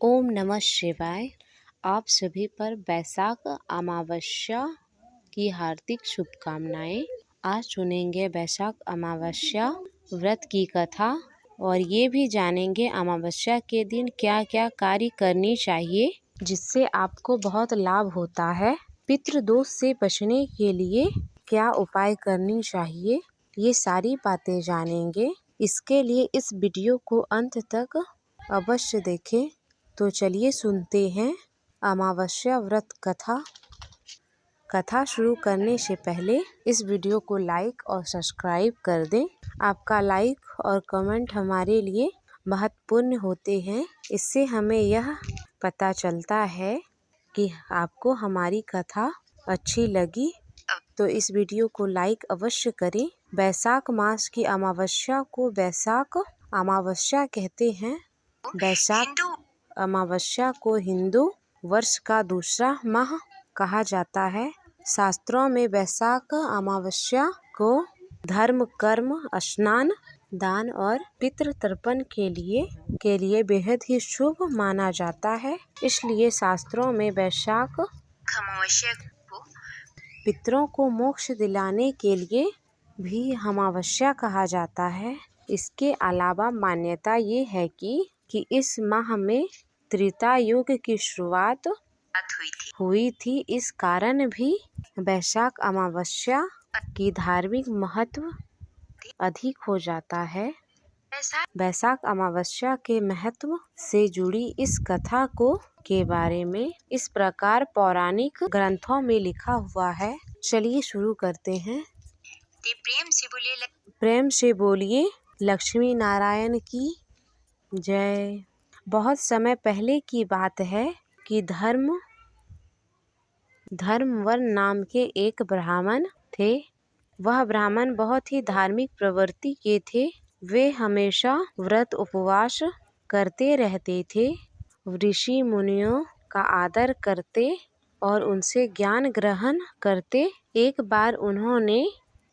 ओम नमः शिवाय। आप सभी पर वैशाख अमावस्या की हार्दिक शुभकामनाएं। आज सुनेंगे वैशाख अमावस्या व्रत की कथा और ये भी जानेंगे अमावस्या के दिन क्या क्या कार्य करनी चाहिए जिससे आपको बहुत लाभ होता है। पितृदोष से बचने के लिए क्या उपाय करनी चाहिए, ये सारी बातें जानेंगे। इसके लिए इस वीडियो को अंत तक अवश्य देखें। तो चलिए सुनते हैं अमावस्या व्रत कथा शुरू करने से पहले इस वीडियो को लाइक और सब्सक्राइब कर दें। आपका लाइक और कमेंट हमारे लिए महत्वपूर्ण होते हैं। इससे हमें यह पता चलता है कि आपको हमारी कथा अच्छी लगी, तो इस वीडियो को लाइक अवश्य करें। वैशाख मास की अमावस्या को वैशाख अमावस्या कहते हैं। वैशाख अमावस्या को हिंदू वर्ष का दूसरा माह कहा जाता है। शास्त्रों में वैशाख अमावस्या को धर्म, कर्म, स्नान, दान और पितृ तर्पण के लिए बेहद ही शुभ माना जाता है। इसलिए शास्त्रों में वैशाख अमावस्या को पितरों को मोक्ष दिलाने के लिए भी अमावस्या कहा जाता है। इसके अलावा मान्यता ये है कि इस माह में त्रेता युग की शुरुआत हुई थी। इस कारण भी वैशाख अमावस्या की धार्मिक महत्व अधिक हो जाता है। वैशाख अमावस्या के महत्व से जुड़ी इस कथा के बारे में इस प्रकार पौराणिक ग्रंथों में लिखा हुआ है। चलिए शुरू करते हैं। प्रेम से बोलिए लक्ष्मी नारायण की जय। बहुत समय पहले की बात है कि धर्मवर्ण नाम के एक ब्राह्मण थे। वह ब्राह्मण बहुत ही धार्मिक प्रवृत्ति के थे। वे हमेशा व्रत उपवास करते रहते थे, ऋषि मुनियों का आदर करते और उनसे ज्ञान ग्रहण करते। एक बार उन्होंने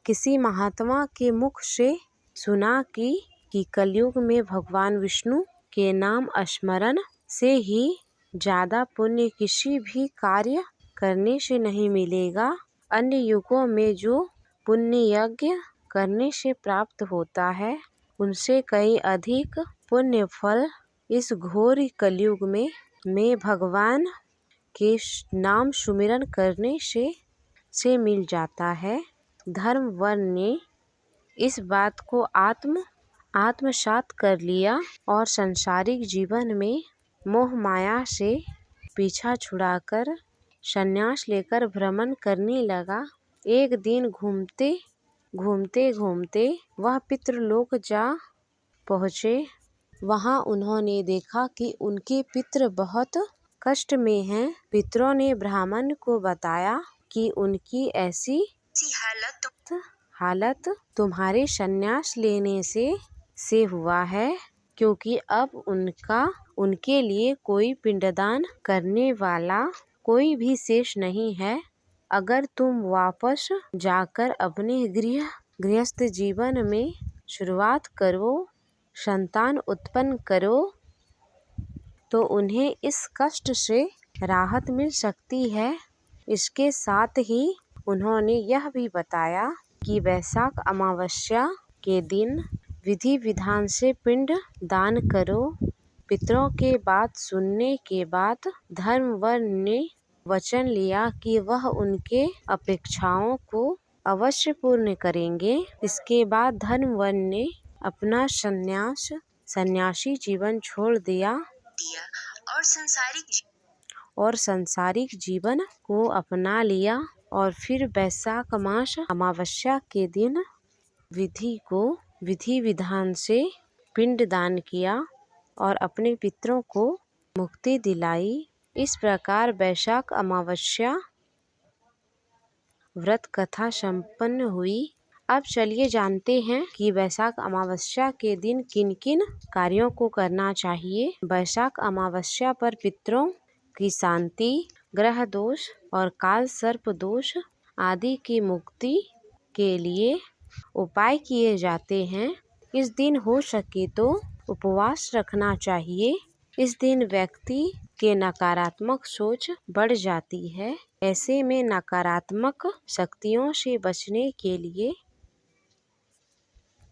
किसी महात्मा के मुख से सुना कि कलयुग में भगवान विष्णु के नाम स्मरण से ही ज्यादा पुण्य किसी भी कार्य करने से नहीं मिलेगा। अन्य युगों में जो पुण्य यज्ञ करने से प्राप्त होता है उनसे कई अधिक पुण्य फल इस घोर कलयुग में भगवान के नाम सुमिरन करने से मिल जाता है। धर्मवर्ण ने इस बात को आत्मसात कर लिया और सांसारिक जीवन में मोह माया से पीछा छुड़ाकर संन्यास लेकर भ्रमण करने लगा। एक दिन घूमते घूमते वह पितृलोक जा पहुँचे। वहाँ उन्होंने देखा कि उनके पितृ बहुत कष्ट में हैं। पितरों ने ब्राह्मण को बताया कि उनकी ऐसी हालत तुम्हारे संन्यास लेने से हुआ है, क्योंकि अब उनके लिए कोई पिंडदान करने वाला कोई भी शेष नहीं है। अगर तुम वापस जाकर अपने गृहस्थ जीवन में शुरुआत करो, संतान उत्पन्न करो, तो उन्हें इस कष्ट से राहत मिल सकती है। इसके साथ ही उन्होंने यह भी बताया कि वैशाख अमावस्या के दिन विधि विधान से पिंड दान करो। पितरों के बात सुनने के बाद धर्मवर्ण ने वचन लिया कि वह उनके अपेक्षाओं को अवश्य पूर्ण करेंगे। इसके बाद धर्मवर्ण ने अपना सन्यासी जीवन छोड़ दिया और सांसारिक जीवन को अपना लिया और फिर वैशाख मास अमावस्या के दिन विधि विधान से पिंड दान किया और अपने पितरों को मुक्ति दिलाई। इस प्रकार वैशाख अमावस्या व्रत कथा संपन्न हुई। अब चलिए जानते हैं कि वैशाख अमावस्या के दिन किन किन कार्यों को करना चाहिए। वैशाख अमावस्या पर पितरों की शांति, ग्रह दोष और काल सर्प दोष आदि की मुक्ति के लिए उपाय किए जाते हैं। इस दिन हो सके तो उपवास रखना चाहिए। इस दिन व्यक्ति के नकारात्मक सोच बढ़ जाती है। ऐसे में नकारात्मक शक्तियों से बचने के लिए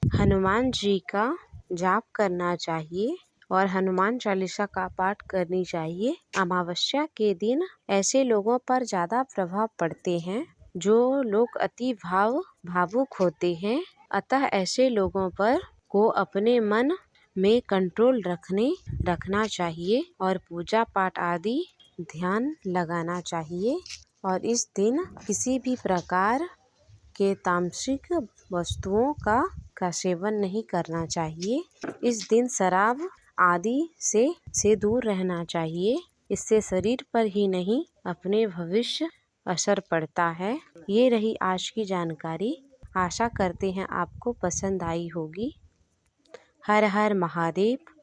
हनुमान जी का जाप करना चाहिए और हनुमान चालीसा का पाठ करनी चाहिए। अमावस्या के दिन ऐसे लोगों पर ज़्यादा प्रभाव पड़ते हैं जो लोग अति भावुक होते हैं। अतः ऐसे लोगों पर को अपने मन में कंट्रोल रखना चाहिए और पूजा पाठ आदि ध्यान लगाना चाहिए। और इस दिन किसी भी प्रकार के तामसिक वस्तुओं का सेवन नहीं करना चाहिए। इस दिन शराब आदि से दूर रहना चाहिए। इससे शरीर पर ही नहीं अपने भविष्य असर पड़ता है। ये रही आज की जानकारी। आशा करते हैं आपको पसंद आई होगी। हर हर महादेव।